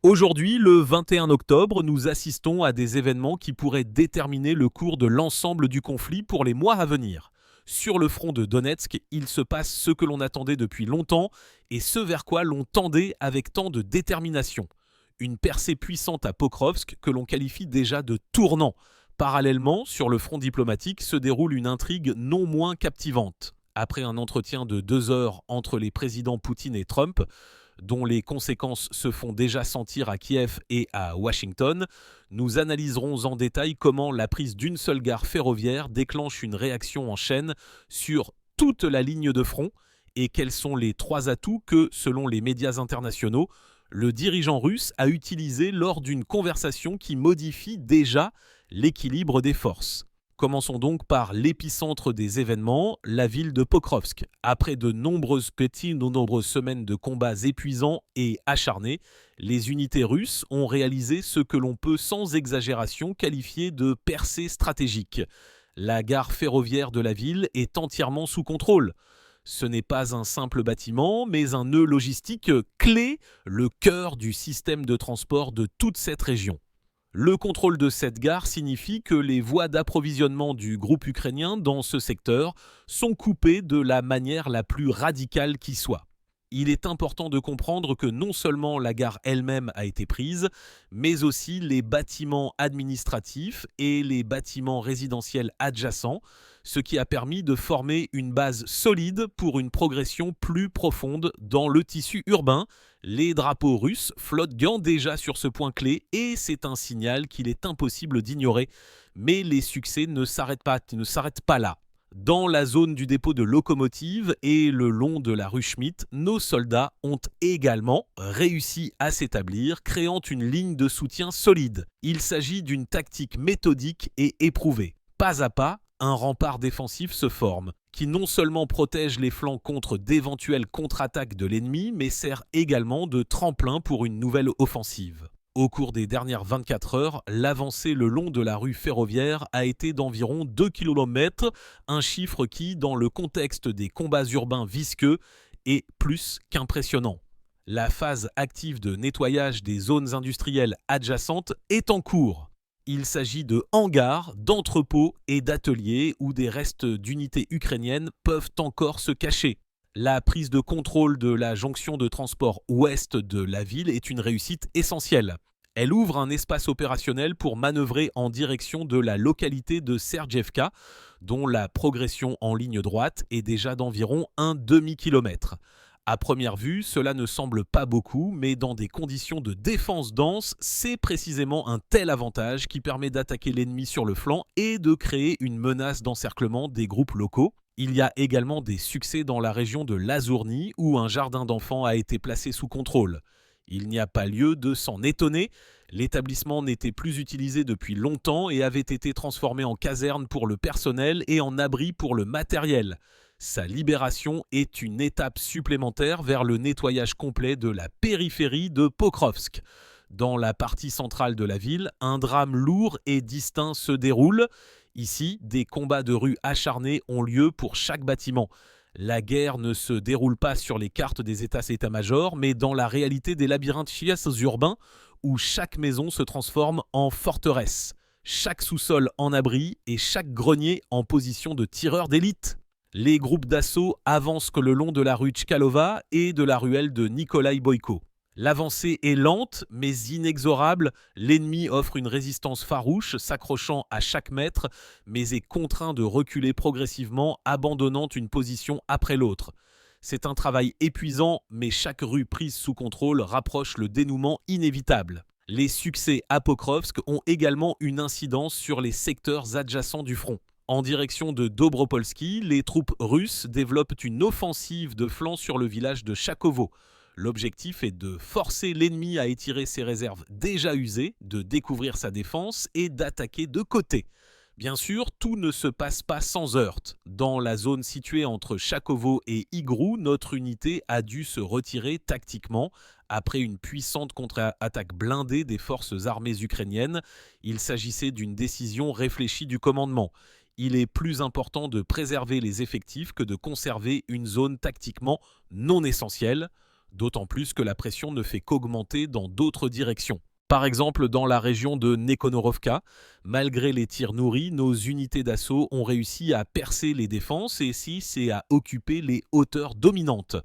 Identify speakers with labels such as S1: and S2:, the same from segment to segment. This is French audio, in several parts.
S1: Aujourd'hui, le 21 octobre, nous assistons à des événements qui pourraient déterminer le cours de l'ensemble du conflit pour les mois à venir. Sur le front de Donetsk, il se passe ce que l'on attendait depuis longtemps et ce vers quoi l'on tendait avec tant de détermination. Une percée puissante à Pokrovsk que l'on qualifie déjà de tournant. Parallèlement, sur le front diplomatique, se déroule une intrigue non moins captivante. Après un entretien de 2 heures entre les présidents Poutine et Trump, dont les conséquences se font déjà sentir à Kiev et à Washington, nous analyserons en détail comment la prise d'une seule gare ferroviaire déclenche une réaction en chaîne sur toute la ligne de front et quels sont les 3 atouts que, selon les médias internationaux, le dirigeant russe a utilisés lors d'une conversation qui modifie déjà l'équilibre des forces. Commençons donc par l'épicentre des événements, la ville de Pokrovsk. Après de nombreuses semaines de combats épuisants et acharnés, les unités russes ont réalisé ce que l'on peut sans exagération qualifier de percée stratégique. La gare ferroviaire de la ville est entièrement sous contrôle. Ce n'est pas un simple bâtiment, mais un nœud logistique clé, le cœur du système de transport de toute cette région. Le contrôle de cette gare signifie que les voies d'approvisionnement du groupe ukrainien dans ce secteur sont coupées de la manière la plus radicale qui soit. Il est important de comprendre que non seulement la gare elle-même a été prise, mais aussi les bâtiments administratifs et les bâtiments résidentiels adjacents, ce qui a permis de former une base solide pour une progression plus profonde dans le tissu urbain. Les drapeaux russes flottent déjà sur ce point clé et c'est un signal qu'il est impossible d'ignorer. Mais les succès ne s'arrêtent pas là. Dans la zone du dépôt de locomotives et le long de la rue Schmidt, nos soldats ont également réussi à s'établir, créant une ligne de soutien solide. Il s'agit d'une tactique méthodique et éprouvée. Pas à pas, un rempart défensif se forme, qui non seulement protège les flancs contre d'éventuelles contre-attaques de l'ennemi, mais sert également de tremplin pour une nouvelle offensive. Au cours des dernières 24 heures, l'avancée le long de la rue ferroviaire a été d'environ 2 km, un chiffre qui, dans le contexte des combats urbains visqueux, est plus qu'impressionnant. La phase active de nettoyage des zones industrielles adjacentes est en cours. Il s'agit de hangars, d'entrepôts et d'ateliers où des restes d'unités ukrainiennes peuvent encore se cacher. La prise de contrôle de la jonction de transport ouest de la ville est une réussite essentielle. Elle ouvre un espace opérationnel pour manœuvrer en direction de la localité de Sergevka, dont la progression en ligne droite est déjà d'environ un demi-kilomètre. À première vue, cela ne semble pas beaucoup, mais dans des conditions de défense dense, c'est précisément un tel avantage qui permet d'attaquer l'ennemi sur le flanc et de créer une menace d'encerclement des groupes locaux. Il y a également des succès dans la région de Lazourny où un jardin d'enfants a été placé sous contrôle. Il n'y a pas lieu de s'en étonner, l'établissement n'était plus utilisé depuis longtemps et avait été transformé en caserne pour le personnel et en abri pour le matériel. Sa libération est une étape supplémentaire vers le nettoyage complet de la périphérie de Pokrovsk. Dans la partie centrale de la ville, un drame lourd et distinct se déroule. Ici, des combats de rue acharnés ont lieu pour chaque bâtiment. La guerre ne se déroule pas sur les cartes des états-majors, mais dans la réalité des labyrinthes urbains où chaque maison se transforme en forteresse, chaque sous-sol en abri et chaque grenier en position de tireur d'élite. Les groupes d'assaut avancent le long de la rue Tchkalova et de la ruelle de Nikolai Boyko. L'avancée est lente mais inexorable, l'ennemi offre une résistance farouche, s'accrochant à chaque mètre, mais est contraint de reculer progressivement, abandonnant une position après l'autre. C'est un travail épuisant, mais chaque rue prise sous contrôle rapproche le dénouement inévitable. Les succès à Pokrovsk ont également une incidence sur les secteurs adjacents du front. En direction de Dobropolski, les troupes russes développent une offensive de flanc sur le village de Chakovo. L'objectif est de forcer l'ennemi à étirer ses réserves déjà usées, de découvrir sa défense et d'attaquer de côté. Bien sûr, tout ne se passe pas sans heurts. Dans la zone située entre Chakovo et Igrou, notre unité a dû se retirer tactiquement après une puissante contre-attaque blindée des forces armées ukrainiennes. Il s'agissait d'une décision réfléchie du commandement. Il est plus important de préserver les effectifs que de conserver une zone tactiquement non essentielle. d'autant plus que la pression ne fait qu'augmenter dans d'autres directions. Par exemple, dans la région de Nekhonorovka, malgré les tirs nourris, nos unités d'assaut ont réussi à percer les défenses et à occuper les hauteurs dominantes.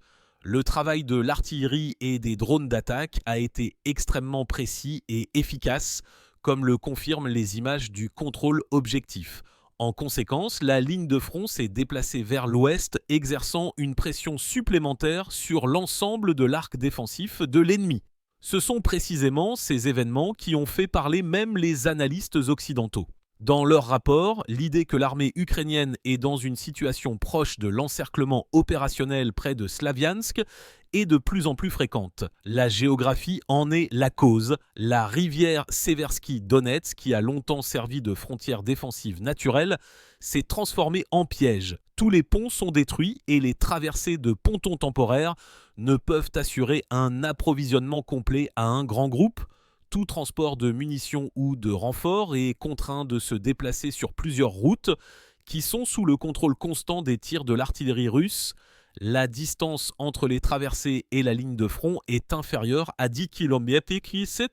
S1: Le travail de l'artillerie et des drones d'attaque a été extrêmement précis et efficace, comme le confirment les images du contrôle objectif. En conséquence, la ligne de front s'est déplacée vers l'ouest, exerçant une pression supplémentaire sur l'ensemble de l'arc défensif de l'ennemi. Ce sont précisément ces événements qui ont fait parler même les analystes occidentaux. Dans leur rapport, l'idée que l'armée ukrainienne est dans une situation proche de l'encerclement opérationnel près de Slaviansk est de plus en plus fréquente. La géographie en est la cause. La rivière Seversky Donets, qui a longtemps servi de frontière défensive naturelle, s'est transformée en piège. Tous les ponts sont détruits et les traversées de pontons temporaires ne peuvent assurer un approvisionnement complet à un grand groupe. Tout transport de munitions ou de renforts est contraint de se déplacer sur plusieurs routes qui sont sous le contrôle constant des tirs de l'artillerie russe. La distance entre les traversées et la ligne de front est inférieure à 10 km,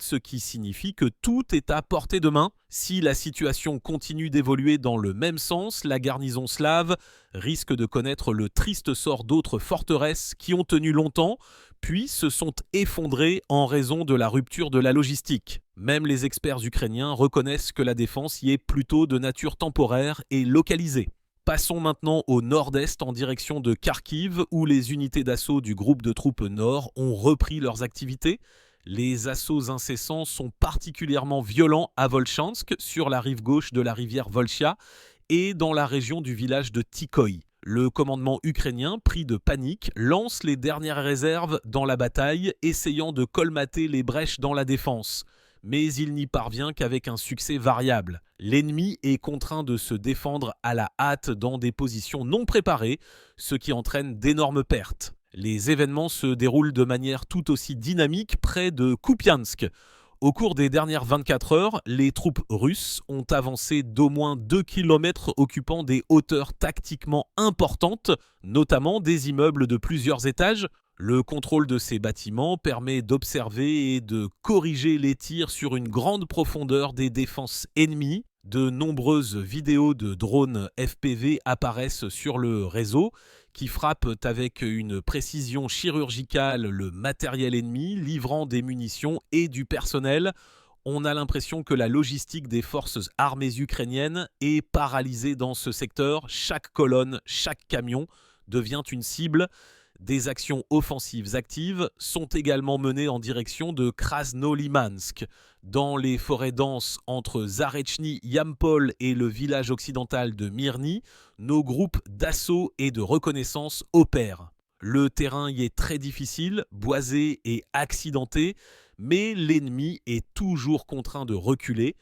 S1: ce qui signifie que tout est à portée de main. Si la situation continue d'évoluer dans le même sens, la garnison slave risque de connaître le triste sort d'autres forteresses qui ont tenu longtemps, puis se sont effondrées en raison de la rupture de la logistique. Même les experts ukrainiens reconnaissent que la défense y est plutôt de nature temporaire et localisée. Passons maintenant au nord-est en direction de Kharkiv, où les unités d'assaut du groupe de troupes nord ont repris leurs activités. Les assauts incessants sont particulièrement violents à Volchansk, sur la rive gauche de la rivière Volchia, et dans la région du village de Tikhoï. Le commandement ukrainien, pris de panique, lance les dernières réserves dans la bataille, essayant de colmater les brèches dans la défense. Mais il n'y parvient qu'avec un succès variable. L'ennemi est contraint de se défendre à la hâte dans des positions non préparées, ce qui entraîne d'énormes pertes. Les événements se déroulent de manière tout aussi dynamique près de Kupiansk. Au cours des dernières 24 heures, les troupes russes ont avancé d'au moins 2 km occupant des hauteurs tactiquement importantes, notamment des immeubles de plusieurs étages. Le contrôle de ces bâtiments permet d'observer et de corriger les tirs sur une grande profondeur des défenses ennemies. De nombreuses vidéos de drones FPV apparaissent sur le réseau qui frappent avec une précision chirurgicale le matériel ennemi, livrant des munitions et du personnel. On a l'impression que la logistique des forces armées ukrainiennes est paralysée dans ce secteur. Chaque colonne, chaque camion devient une cible. Des actions offensives actives sont également menées en direction de Krasnolimansk. Dans les forêts denses entre Zarechny, Yampol et le village occidental de Mirny, nos groupes d'assaut et de reconnaissance opèrent. Le terrain y est très difficile, boisé et accidenté, mais l'ennemi est toujours contraint de reculer,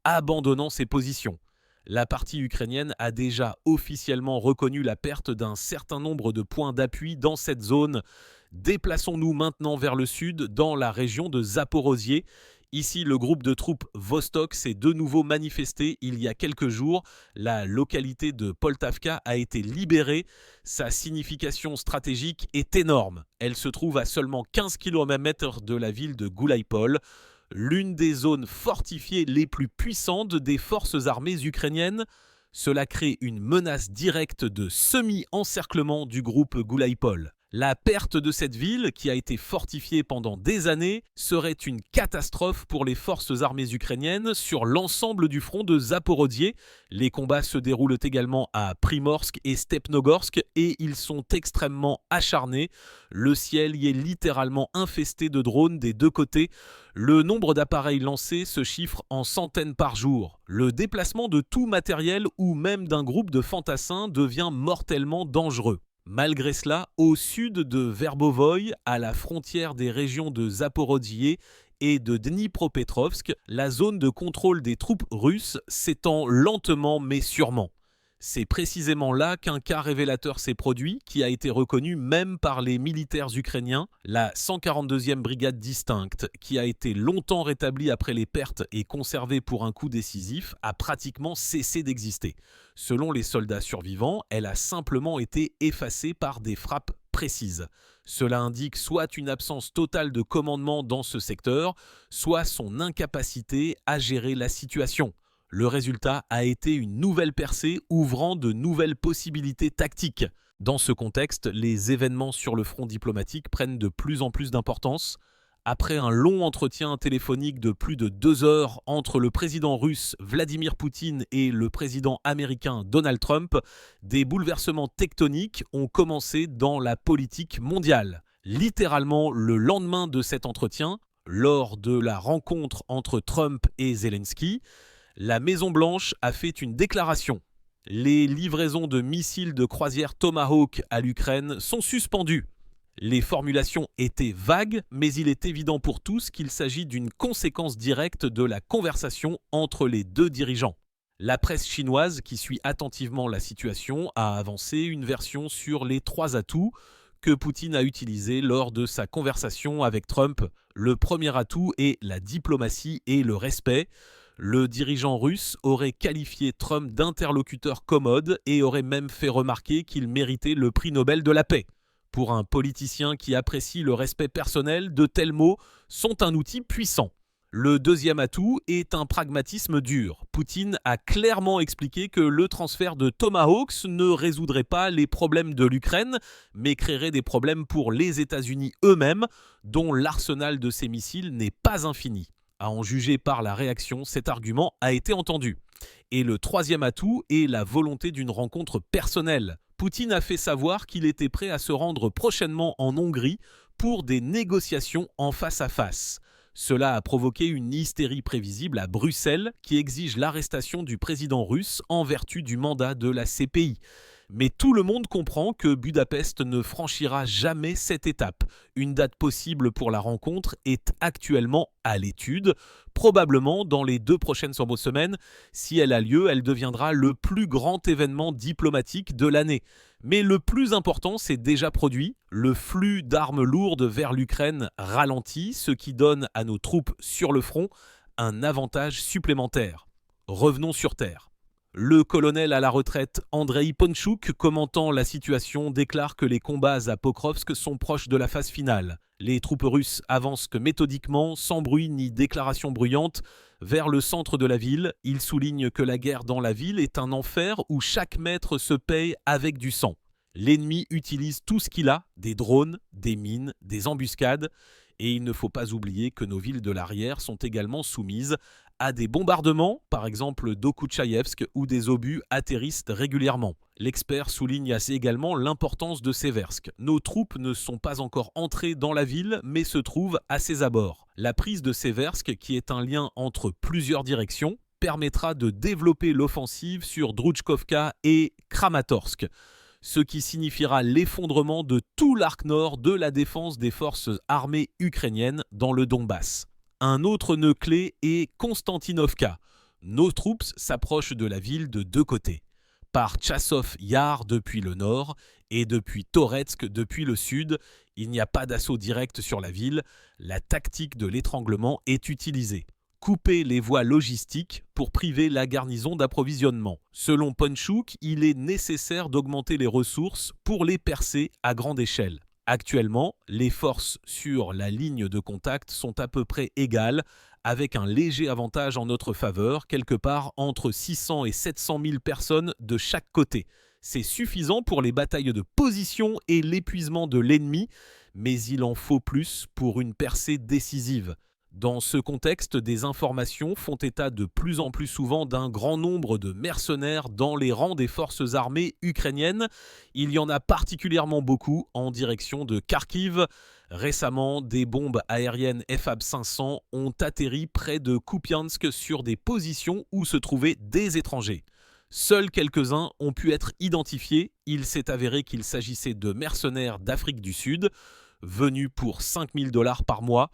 S1: abandonnant ses positions. La partie ukrainienne a déjà officiellement reconnu la perte d'un certain nombre de points d'appui dans cette zone. Déplaçons-nous maintenant vers le sud, dans la région de Zaporozhye. Ici, le groupe de troupes Vostok s'est de nouveau manifesté il y a quelques jours. La localité de Poltavka a été libérée. Sa signification stratégique est énorme. Elle se trouve à seulement 15 km de la ville de Goulaypol. L'une des zones fortifiées les plus puissantes des forces armées ukrainiennes. Cela crée une menace directe de semi-encerclement du groupe Goulaypol. La perte de cette ville, qui a été fortifiée pendant des années, serait une catastrophe pour les forces armées ukrainiennes sur l'ensemble du front de Zaporozhye. Les combats se déroulent également à Primorsk et Stepnogorsk et ils sont extrêmement acharnés. Le ciel y est littéralement infesté de drones des deux côtés. Le nombre d'appareils lancés se chiffre en centaines par jour. Le déplacement de tout matériel ou même d'un groupe de fantassins devient mortellement dangereux. Malgré cela, au sud de Verbovoï, à la frontière des régions de Zaporozhye et de Dnipropetrovsk, la zone de contrôle des troupes russes s'étend lentement mais sûrement. C'est précisément là qu'un cas révélateur s'est produit, qui a été reconnu même par les militaires ukrainiens. La 142e brigade distincte, qui a été longtemps rétablie après les pertes et conservée pour un coup décisif, a pratiquement cessé d'exister. Selon les soldats survivants, elle a simplement été effacée par des frappes précises. Cela indique soit une absence totale de commandement dans ce secteur, soit son incapacité à gérer la situation. Le résultat a été une nouvelle percée ouvrant de nouvelles possibilités tactiques. Dans ce contexte, les événements sur le front diplomatique prennent de plus en plus d'importance. Après un long entretien téléphonique de plus de 2 heures entre le président russe Vladimir Poutine et le président américain Donald Trump, des bouleversements tectoniques ont commencé dans la politique mondiale. Littéralement le lendemain de cet entretien, lors de la rencontre entre Trump et Zelensky, la Maison-Blanche a fait une déclaration. Les livraisons de missiles de croisière Tomahawk à l'Ukraine sont suspendues. Les formulations étaient vagues, mais il est évident pour tous qu'il s'agit d'une conséquence directe de la conversation entre les deux dirigeants. La presse chinoise, qui suit attentivement la situation, a avancé une version sur les 3 atouts que Poutine a utilisés lors de sa conversation avec Trump. Le premier atout est la diplomatie et le respect. Le dirigeant russe aurait qualifié Trump d'interlocuteur commode et aurait même fait remarquer qu'il méritait le prix Nobel de la paix. Pour un politicien qui apprécie le respect personnel, de tels mots sont un outil puissant. Le deuxième atout est un pragmatisme dur. Poutine a clairement expliqué que le transfert de Tomahawks ne résoudrait pas les problèmes de l'Ukraine, mais créerait des problèmes pour les États-Unis eux-mêmes, dont l'arsenal de ces missiles n'est pas infini. À en juger par la réaction, cet argument a été entendu. Et le troisième atout est la volonté d'une rencontre personnelle. Poutine a fait savoir qu'il était prêt à se rendre prochainement en Hongrie pour des négociations en face à face. Cela a provoqué une hystérie prévisible à Bruxelles qui exige l'arrestation du président russe en vertu du mandat de la CPI. Mais tout le monde comprend que Budapest ne franchira jamais cette étape. Une date possible pour la rencontre est actuellement à l'étude. Probablement dans les 2 prochaines semaines, si elle a lieu, elle deviendra le plus grand événement diplomatique de l'année. Mais le plus important s'est déjà produit. Le flux d'armes lourdes vers l'Ukraine ralentit, ce qui donne à nos troupes sur le front un avantage supplémentaire. Revenons sur terre. Le colonel à la retraite Andrei Ponchouk, commentant la situation, déclare que les combats à Pokrovsk sont proches de la phase finale. Les troupes russes avancent méthodiquement, sans bruit ni déclaration bruyante, vers le centre de la ville. Il souligne que la guerre dans la ville est un enfer où chaque mètre se paye avec du sang. L'ennemi utilise tout ce qu'il a, des drones, des mines, des embuscades, et il ne faut pas oublier que nos villes de l'arrière sont également soumises à des bombardements, par exemple d'Okhoutchaïevsk, où des obus atterrissent régulièrement. L'expert souligne assez également l'importance de Seversk. Nos troupes ne sont pas encore entrées dans la ville, mais se trouvent à ses abords. La prise de Seversk, qui est un lien entre plusieurs directions, permettra de développer l'offensive sur Droutchkovka et Kramatorsk, ce qui signifiera l'effondrement de tout l'arc nord de la défense des forces armées ukrainiennes dans le Donbass. Un autre nœud clé est Konstantinovka. Nos troupes s'approchent de la ville de 2 côtés. Par Tchassov Yar depuis le nord et depuis Toretsk depuis le sud, il n'y a pas d'assaut direct sur la ville. La tactique de l'étranglement est utilisée. Couper les voies logistiques pour priver la garnison d'approvisionnement. Selon Ponchouk, il est nécessaire d'augmenter les ressources pour les percer à grande échelle. Actuellement, les forces sur la ligne de contact sont à peu près égales, avec un léger avantage en notre faveur, quelque part entre 600 et 700 000 personnes de chaque côté. C'est suffisant pour les batailles de position et l'épuisement de l'ennemi, mais il en faut plus pour une percée décisive. Dans ce contexte, des informations font état de plus en plus souvent d'un grand nombre de mercenaires dans les rangs des forces armées ukrainiennes. Il y en a particulièrement beaucoup en direction de Kharkiv. Récemment, des bombes aériennes FAB-500 ont atterri près de Kupiansk sur des positions où se trouvaient des étrangers. Seuls quelques-uns ont pu être identifiés. Il s'est avéré qu'il s'agissait de mercenaires d'Afrique du Sud, venus pour $5 000 par mois.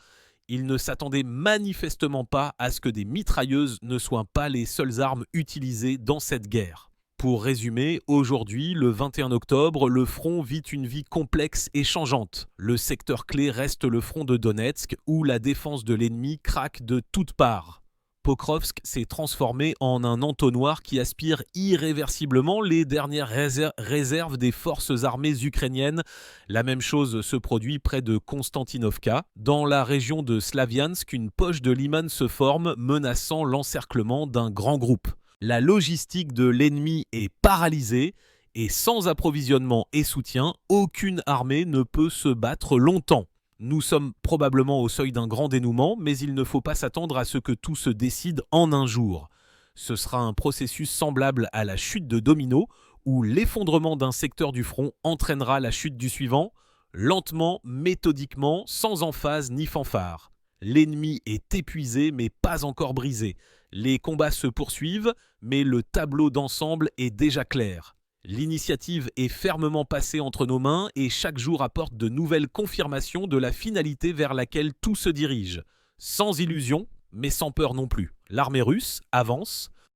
S1: Ils ne s'attendaient manifestement pas à ce que des mitrailleuses ne soient pas les seules armes utilisées dans cette guerre. Pour résumer, aujourd'hui, le 21 octobre, le front vit une vie complexe et changeante. Le secteur clé reste le front de Donetsk, où la défense de l'ennemi craque de toutes parts. Pokrovsk s'est transformé en un entonnoir qui aspire irréversiblement les dernières réserves des forces armées ukrainiennes. La même chose se produit près de Konstantinovka. Dans la région de Slaviansk, une poche de Liman se forme, menaçant l'encerclement d'un grand groupe. La logistique de l'ennemi est paralysée et sans approvisionnement et soutien, aucune armée ne peut se battre longtemps. Nous sommes probablement au seuil d'un grand dénouement, mais il ne faut pas s'attendre à ce que tout se décide en un jour. Ce sera un processus semblable à la chute de domino, où l'effondrement d'un secteur du front entraînera la chute du suivant, lentement, méthodiquement, sans emphase ni fanfare. L'ennemi est épuisé mais pas encore brisé. Les combats se poursuivent, mais le tableau d'ensemble est déjà clair. L'initiative est fermement passée entre nos mains et chaque jour apporte de nouvelles confirmations de la finalité vers laquelle tout se dirige. Sans illusion, mais sans peur non plus. L'armée russe avance,